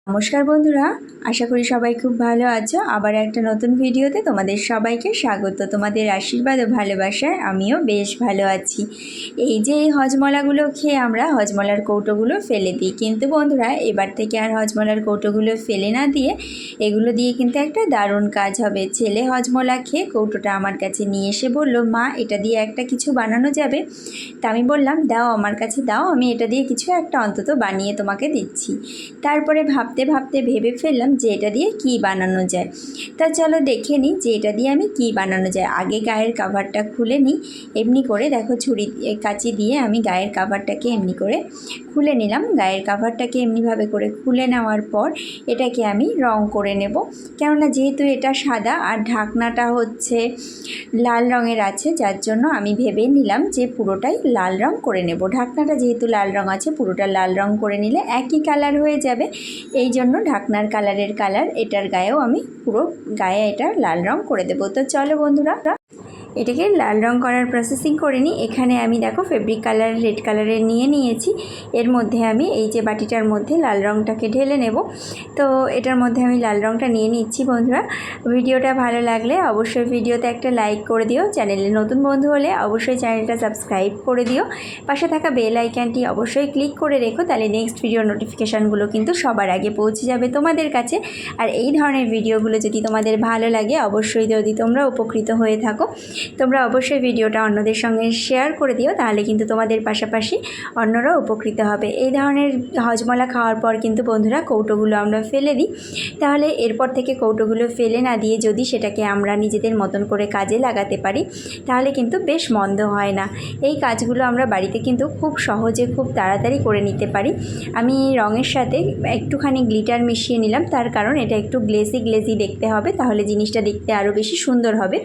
নমস্কার বন্ধুরা, আশা করি সবাই খুব ভালো আছো। আবার একটা নতুন ভিডিওতে তোমাদের সবাইকে স্বাগত। তোমাদের আশীর্বাদ ও ভালোবাসায় আমিও বেশ ভালো আছি। এই যে এই হজমলাগুলো খেয়ে আমরা হজমলার কৌটোগুলো ফেলে দিই, কিন্তু বন্ধুরা এবার থেকে আর হজমলার কৌটোগুলো ফেলে না দিয়ে এগুলো দিয়ে কিন্তু একটা দারুণ কাজ হবে। ছেলে হজমলা খেয়ে কৌটোটা আমার কাছে নিয়ে এসে বলল, মা এটা দিয়ে একটা কিছু বানানো যাবে? তা আমি বললাম, দাও আমার কাছে দাও, আমি এটা দিয়ে কিছু একটা অন্তত বানিয়ে তোমাকে দিচ্ছি। তারপরে ভাবতে ভাবতে ভেবে ফেললাম যে এটা দিয়ে কি বানানো যায়। তা চলো দেখে নিই যে এটা দিয়ে আমি কি বানানো যায়। আগে গায়ের কাভারটা খুলে নিই। এমনি করে দেখো ছুরি কাঁচি দিয়ে আমি গায়ের কাভারটাকে এমনি করে খুলে নিলাম। গায়ের কাভারটাকে এমনিভাবে করে খুলে নেওয়ার পর এটাকে আমি রং করে নেব। কেননা যেহেতু এটা সাদা আর ঢাকনাটা হচ্ছে লাল রঙের আছে, যার জন্য আমি ভেবে নিলাম যে পুরোটাই লাল রং করে নেব। ঢাকনাটা যেহেতু লাল রং আছে, পুরোটা লাল রং করে নিলে একই কালার হয়ে যাবে। এই জন্য ঢাকনার কালারের কালার এটার গায়েও আমি পুরো গায়ে এটা লাল রং করে দেবো। তো চলো বন্ধুরা এটাকে লাল রং করার প্রসেসিং করে নিই। এখানে আমি দেখো ফেব্রিক কালার রেড কালারের নিয়েছি। এর মধ্যে আমি এই যে বাটিটার মধ্যে লাল রংটাকে ঢেলে নেব। তো এটার মধ্যে আমি লাল রংটা নিয়ে নিচ্ছি। বন্ধুরা ভিডিওটা ভালো লাগলে অবশ্যই ভিডিওতে একটা লাইক করে দিও। চ্যানেলে নতুন বন্ধু হলে অবশ্যই চ্যানেলটা সাবস্ক্রাইব করে দিও। পাশে থাকা বেল আইকনটি অবশ্যই ক্লিক করে রেখো, তাহলে নেক্সট ভিডিওর নোটিফিকেশানগুলো কিন্তু সবার আগে পৌঁছে যাবে তোমাদের কাছে। আর এই ধরনের ভিডিওগুলো যদি তোমাদের ভালো লাগে, অবশ্যই যদি তোমরা উপকৃত হয়ে থাকো, তোমরা অবশ্যই ভিডিওটা অন্যদের সঙ্গে শেয়ার করে দিও, তাহলে কিন্তু তোমাদের পাশাপাশি অন্যরাও উপকৃত হবে। এই ধরনের হজমলা খাওয়ার পর কিন্তু বন্ধুরা কৌটোগুলো আমরা ফেলে দিই। তাহলে এরপর থেকে কৌটোগুলো ফেলে না দিয়ে যদি সেটাকে আমরা নিজেদের মতন করে কাজে লাগাতে পারি, তাহলে কিন্তু বেশ মন্দ হয় না। এই কাজগুলো আমরা বাড়িতে কিন্তু খুব সহজে খুব তাড়াতাড়ি করে নিতে পারি। আমি রঙের সাথে একটুখানি গ্লিটার মিশিয়ে নিলাম, তার কারণ এটা একটু গ্লেজি দেখতে হবে, তাহলে জিনিসটা দেখতে আরও বেশি সুন্দর হবে।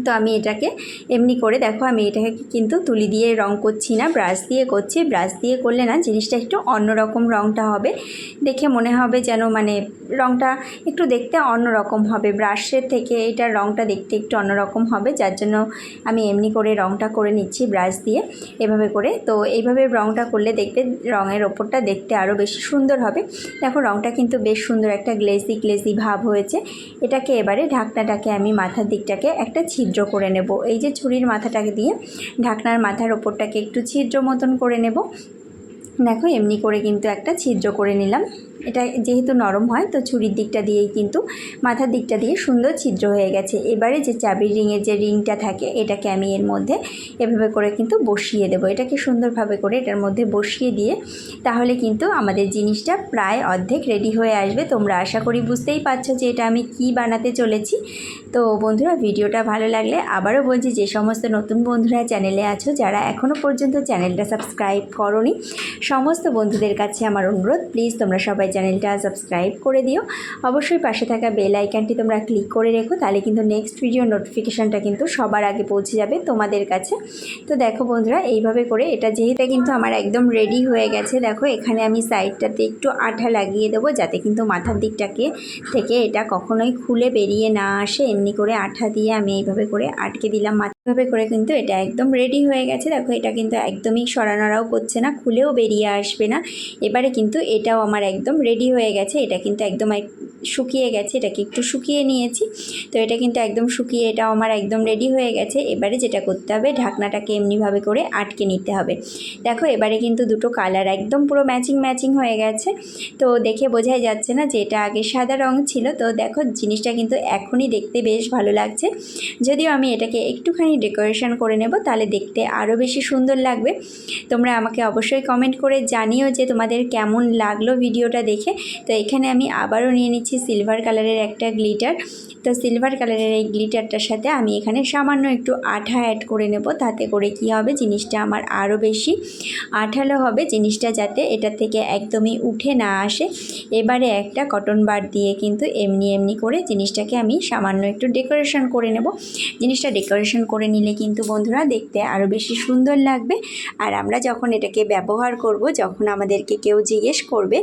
তো আমি এটাকে এমনি করে দেখো, আমি এটাকে কিন্তু তুলি দিয়ে রং করছি না, ব্রাশ দিয়ে করছি। ব্রাশ দিয়ে করলে না জিনিসটা একটু অন্যরকম রংটা হবে, দেখে মনে হবে যেন মানে রংটা একটু দেখতে অন্যরকম হবে। ব্রাশের থেকে এটার রংটা দেখতে একটু অন্যরকম হবে, যার জন্য আমি এমনি করে রংটা করে নিচ্ছি ব্রাশ দিয়ে এভাবে করে। তো এইভাবে রংটা করলে দেখবে রঙের ওপরটা দেখতে আরও বেশি সুন্দর হবে। দেখো রংটা কিন্তু বেশ সুন্দর একটা গ্লেজি ভাব হয়েছে। এটাকে এবারে ঢাকনাটাকে আমি মাথার দিকটাকে একটা ছিদ্র করে নেব। এই যে ছুরির মাথাটাকে দিয়ে ঢাকনার মাথার ওপরটাকে একটু ছিদ্র মতন করে নেব। দেখো এমনি করে কিন্তু একটা ছিদ্র করে নিলাম। এটা যেহেতু নরম হয়, তো ছুরির দিকটা দিয়েই কিন্তু মাথার দিকটা দিয়ে সুন্দর ছিদ্র হয়ে গেছে। এবারে যে চাবির রিংয়ের যে রিংটা থাকে, এটাকে আমি এর মধ্যে এভাবে করে কিন্তু বসিয়ে দেবো। এটাকে সুন্দরভাবে করে এটার মধ্যে বসিয়ে দিয়ে তাহলে কিন্তু আমাদের জিনিসটা প্রায় অর্ধেক রেডি হয়ে আসবে। তোমরা আশা করি বুঝতেই পারছো যে এটা আমি কি বানাতে চলেছি। তো বন্ধুরা ভিডিওটা ভালো লাগলে আবারও বলছি, যে সমস্ত নতুন বন্ধুরা চ্যানেলে আছো, যারা এখনও পর্যন্ত চ্যানেলটা সাবস্ক্রাইব করোনি, সমস্ত বন্ধুদের কাছে আমার অনুরোধ, প্লিজ তোমরা সবাই চ্যানেলটা সাবস্ক্রাইব করে দিও। অবশ্যই পাশে থাকা বেল আইকনটি তোমরা ক্লিক করে রেখো, তাহলে কিন্তু নেক্সট ভিডিওর নোটিফিকেশানটা কিন্তু সবার আগে পৌঁছে যাবে তোমাদের কাছে। তো দেখো বন্ধুরা এইভাবে করে এটা যেহেতু কিন্তু আমার একদম রেডি হয়ে গেছে। দেখো এখানে আমি সাইডটাতে একটু আঠা লাগিয়ে দেবো, যাতে কিন্তু মাথার দিকটাকে থেকে এটা কখনোই খুলে বেরিয়ে না আসে। এমনি করে আঠা দিয়ে আমি এইভাবে করে আটকে দিলাম। এভাবে করে কিন্তু এটা একদম রেডি হয়ে গেছে। দেখো এটা কিন্তু একদমই সরানোরাও করছে না, খুলেও বেরিয়ে আসবে না। এবারে কিন্তু এটাও আমার একদম রেডি হয়ে গেছে। এটা কিন্তু একদম শুকিয়ে গেছে, এটাকে একটু শুকিয়ে নিয়েছি। তো এটা কিন্তু একদম শুকিয়ে এটাও আমার একদম রেডি হয়ে গেছে। এবারে যেটা করতে হবে, ঢাকনাটাকে এমনিভাবে করে আটকে নিতে হবে। দেখো এবারে কিন্তু দুটো কালার একদম পুরো ম্যাচিং হয়ে গেছে। তো দেখে বোঝাই যাচ্ছে না যে এটা আগে সাদা রং ছিল। তো দেখো জিনিসটা কিন্তু এখনই দেখতে বেশ ভালো লাগছে। যদিও আমি এটাকে একটুখানি ডেকোরেশন করে নেব, তাহলে দেখতে আরও বেশি সুন্দর লাগবে। তোমরা আমাকে অবশ্যই কমেন্ট করে জানিও যে তোমাদের কেমন লাগলো ভিডিওটা দেখে। তো এখানে আমি আবারও নিয়ে নিচ্ছি সিলভার কালারের একটা গ্লিটার। তো সিলভার কালারের এই গ্লিটারটার সাথে আমি এখানে সামান্য একটু আঠা অ্যাড করে নেব। তাতে করে কি হবে, জিনিসটা আমার আরও বেশি আঠালো হবে, জিনিসটা যাতে এটা থেকে একদমই উঠে না আসে। এবারে একটা কটন বার দিয়ে কিন্তু এমনি করে জিনিসটাকে আমি সামান্য একটু ডেকোরেশন করে নেব। জিনিসটা ডেকোরেশন করে করে নিলে কিন্তু বন্ধুরা দেখতে আরও বেশি সুন্দর লাগবে। আর আমরা যখন এটাকে ব্যবহার করব, যখন আমাদেরকে কেউ জিজ্ঞেস করবে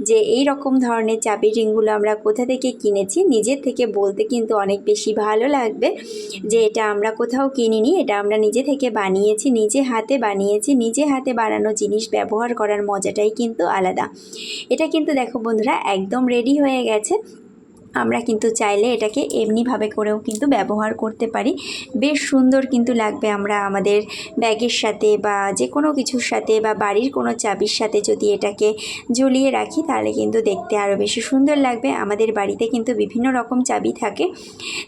যে এই রকম ধরনের চাবি রিংগুলো আমরা কোথা থেকে কিনেছি, নিজের থেকে বলতে কিন্তু অনেক বেশি ভালো লাগবে যে এটা আমরা কোথাও কিনিনি, এটা আমরা নিজে থেকে বানিয়েছি, নিজে হাতে বানিয়েছি। নিজে হাতে বানানো জিনিস ব্যবহার করার মজাটাই কিন্তু আলাদা। এটা কিন্তু দেখো বন্ধুরা একদম রেডি হয়ে গেছে। আমরা কিন্তু চাইলে এটাকে এমনিভাবে করেও কিন্তু ব্যবহার করতে পারি। বেশ সুন্দর কিন্তু লাগবে আমরা আমাদের ব্যাগের সাথে বা যে কোনো কিছুর সাথে বা বাড়ির কোনো চাবির সাথে যদি এটাকে ঝুলিয়ে রাখি তাহলে কিন্তু দেখতে আরও বেশি সুন্দর লাগবে। আমাদের বাড়িতে কিন্তু বিভিন্ন রকম চাবি থাকে,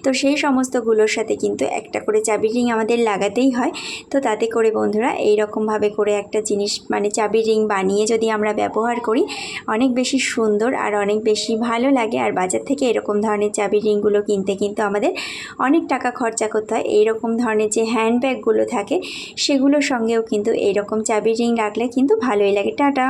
তো সেই সমস্তগুলোর সাথে কিন্তু একটা করে চাবির রিং আমাদের লাগাতেই হয়। তো তাতে করে বন্ধুরা এই রকমভাবে করে একটা জিনিস মানে চাবির রিং বানিয়ে যদি আমরা ব্যবহার করি অনেক বেশি সুন্দর আর অনেক বেশি ভালো লাগে। আর বাজার থেকে এরকম ধরনের চাবির রিংগুলো কিনতে কিন্তু আমাদের অনেক টাকা খরচা করতে হয়। এইরকম ধরনের যে হ্যান্ডব্যাগগুলো থাকে সেগুলোর সঙ্গেও কিন্তু এইরকম চাবির রিং রাখলে কিন্তু ভালোই লাগে। টাটা।